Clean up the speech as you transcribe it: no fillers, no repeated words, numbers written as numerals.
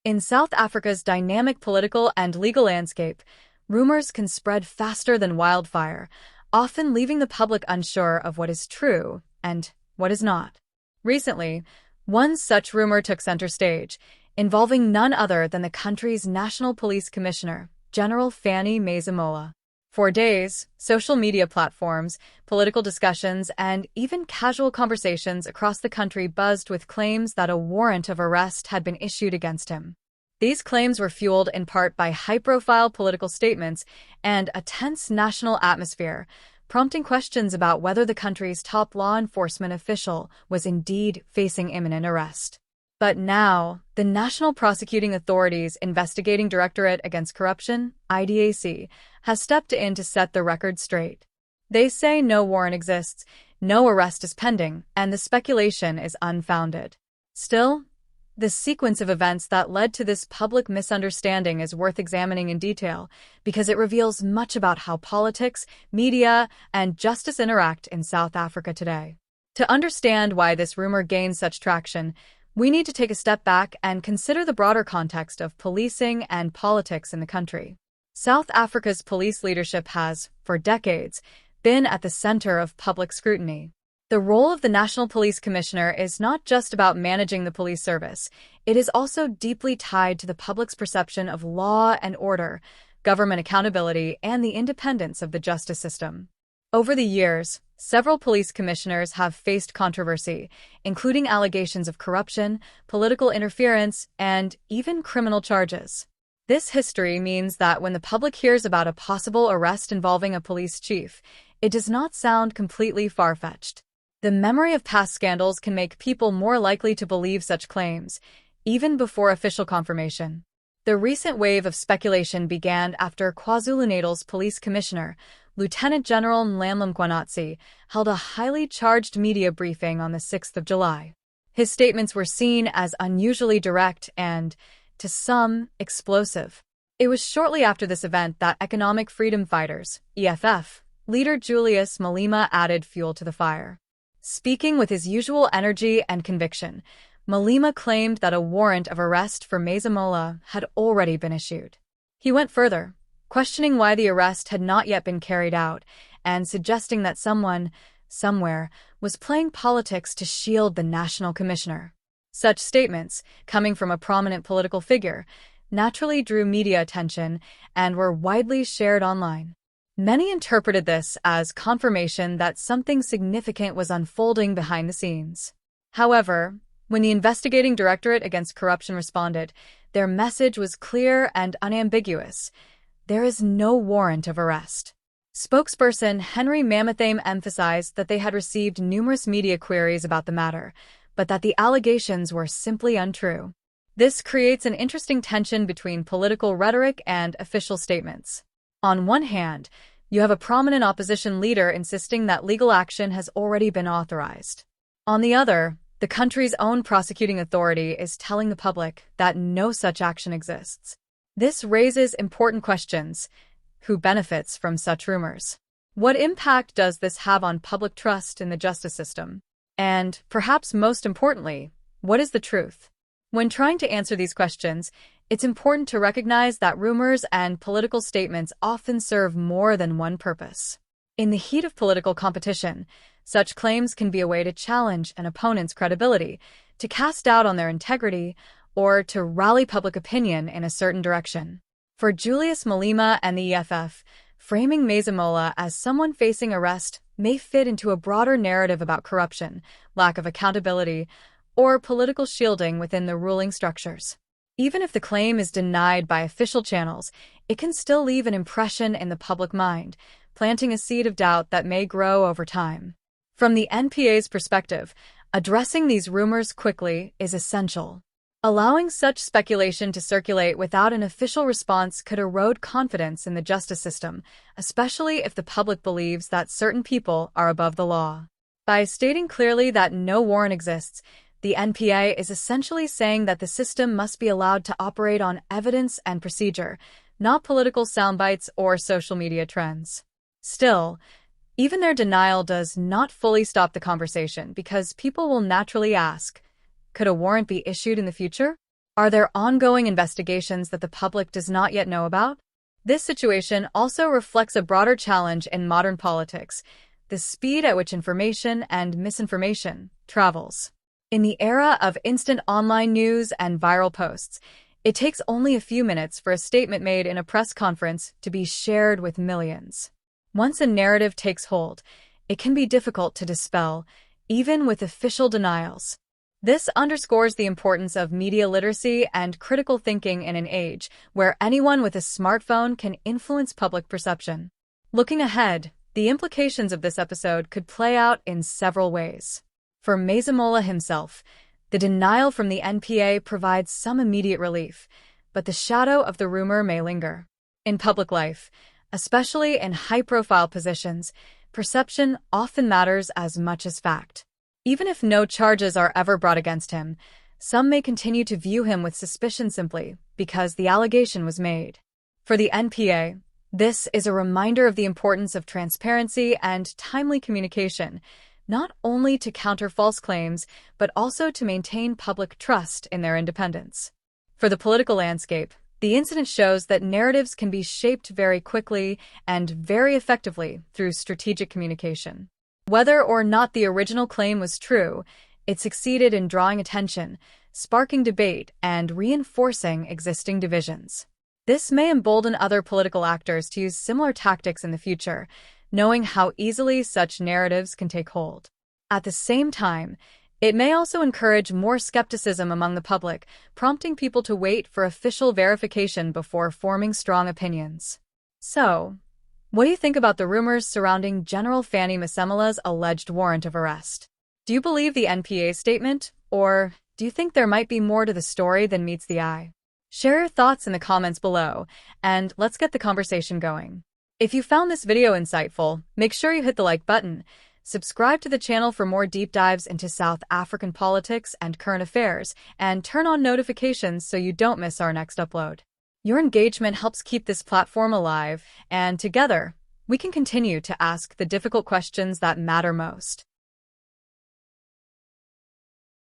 In South Africa's dynamic political and legal landscape, rumors can spread faster than wildfire, often leaving the public unsure of what is true and what is not. Recently, one such rumor took center stage, involving none other than the country's National Police Commissioner, General Fannie Masemola. For days, social media platforms, political discussions, and even casual conversations across the country buzzed with claims that a warrant of arrest had been issued against him. These claims were fueled in part by high-profile political statements and a tense national atmosphere, prompting questions about whether the country's top law enforcement official was indeed facing imminent arrest. But now, the National Prosecuting Authority's investigating Directorate against Corruption, IDAC, has stepped in to set the record straight. They say no warrant exists, no arrest is pending, and the speculation is unfounded. Still, the sequence of events that led to this public misunderstanding is worth examining in detail because it reveals much about how politics, media, and justice interact in South Africa today. To understand why this rumor gained such traction, we need to take a step back and consider the broader context of policing and politics in the country. South Africa's police leadership has, for decades, been at the center of public scrutiny. The role of the National Police Commissioner is not just about managing the police service. It is also deeply tied to the public's perception of law and order, government accountability, and the independence of the justice system. Over the years, several police commissioners have faced controversy, including allegations of corruption, political interference, and even criminal charges. This history means that when the public hears about a possible arrest involving a police chief, it does not sound completely far-fetched. The memory of past scandals can make people more likely to believe such claims, even before official confirmation. The recent wave of speculation began after KwaZulu-Natal's police commissioner, Lieutenant General Nhlanhla Mkhwanazi, held a highly charged media briefing on the 6th of July. His statements were seen as unusually direct and, to some, explosive. It was shortly after this event that Economic Freedom Fighters, EFF, leader Julius Malema added fuel to the fire. Speaking with his usual energy and conviction, Malema claimed that a warrant of arrest for Masemola had already been issued. He went further, questioning why the arrest had not yet been carried out, and suggesting that someone, somewhere, was playing politics to shield the national commissioner. Such statements, coming from a prominent political figure, naturally drew media attention and were widely shared online. Many interpreted this as confirmation that something significant was unfolding behind the scenes. However, when the investigating Directorate against Corruption responded, their message was clear and unambiguous. There is no warrant of arrest. Spokesperson Henry Mamathame emphasized that they had received numerous media queries about the matter, but that the allegations were simply untrue. This creates an interesting tension between political rhetoric and official statements. On one hand, you have a prominent opposition leader insisting that legal action has already been authorized. On the other, the country's own prosecuting authority is telling the public that no such action exists. This raises important questions. Who benefits from such rumors? What impact does this have on public trust in the justice system? And, perhaps most importantly, what is the truth? When trying to answer these questions, it's important to recognize that rumors and political statements often serve more than one purpose. In the heat of political competition, such claims can be a way to challenge an opponent's credibility, to cast doubt on their integrity, or to rally public opinion in a certain direction. For Julius Malema and the EFF, framing Masemola as someone facing arrest may fit into a broader narrative about corruption, lack of accountability, or political shielding within the ruling structures. Even if the claim is denied by official channels, it can still leave an impression in the public mind, planting a seed of doubt that may grow over time. From the NPA's perspective, addressing these rumors quickly is essential. Allowing such speculation to circulate without an official response could erode confidence in the justice system, especially if the public believes that certain people are above the law. By stating clearly that no warrant exists, the NPA is essentially saying that the system must be allowed to operate on evidence and procedure, not political soundbites or social media trends. Still, even their denial does not fully stop the conversation because people will naturally ask, could a warrant be issued in the future? Are there ongoing investigations that the public does not yet know about? This situation also reflects a broader challenge in modern politics: the speed at which information and misinformation travels. In the era of instant online news and viral posts, it takes only a few minutes for a statement made in a press conference to be shared with millions. Once a narrative takes hold, it can be difficult to dispel, even with official denials. This underscores the importance of media literacy and critical thinking in an age where anyone with a smartphone can influence public perception. Looking ahead, the implications of this episode could play out in several ways. For Masemola himself, the denial from the NPA provides some immediate relief, but the shadow of the rumor may linger. In public life, especially in high-profile positions, perception often matters as much as fact. Even if no charges are ever brought against him, some may continue to view him with suspicion simply because the allegation was made. For the NPA, this is a reminder of the importance of transparency and timely communication, not only to counter false claims, but also to maintain public trust in their independence. For the political landscape, the incident shows that narratives can be shaped very quickly and very effectively through strategic communication. Whether or not the original claim was true, it succeeded in drawing attention, sparking debate, and reinforcing existing divisions. This may embolden other political actors to use similar tactics in the future, knowing how easily such narratives can take hold. At the same time, it may also encourage more skepticism among the public, prompting people to wait for official verification before forming strong opinions. So, what do you think about the rumors surrounding General Fannie Masemola's alleged warrant of arrest? Do you believe the NPA's statement, or do you think there might be more to the story than meets the eye? Share your thoughts in the comments below, and let's get the conversation going. If you found this video insightful, make sure you hit the like button, subscribe to the channel for more deep dives into South African politics and current affairs, and turn on notifications so you don't miss our next upload. Your engagement helps keep this platform alive, and together, we can continue to ask the difficult questions that matter most.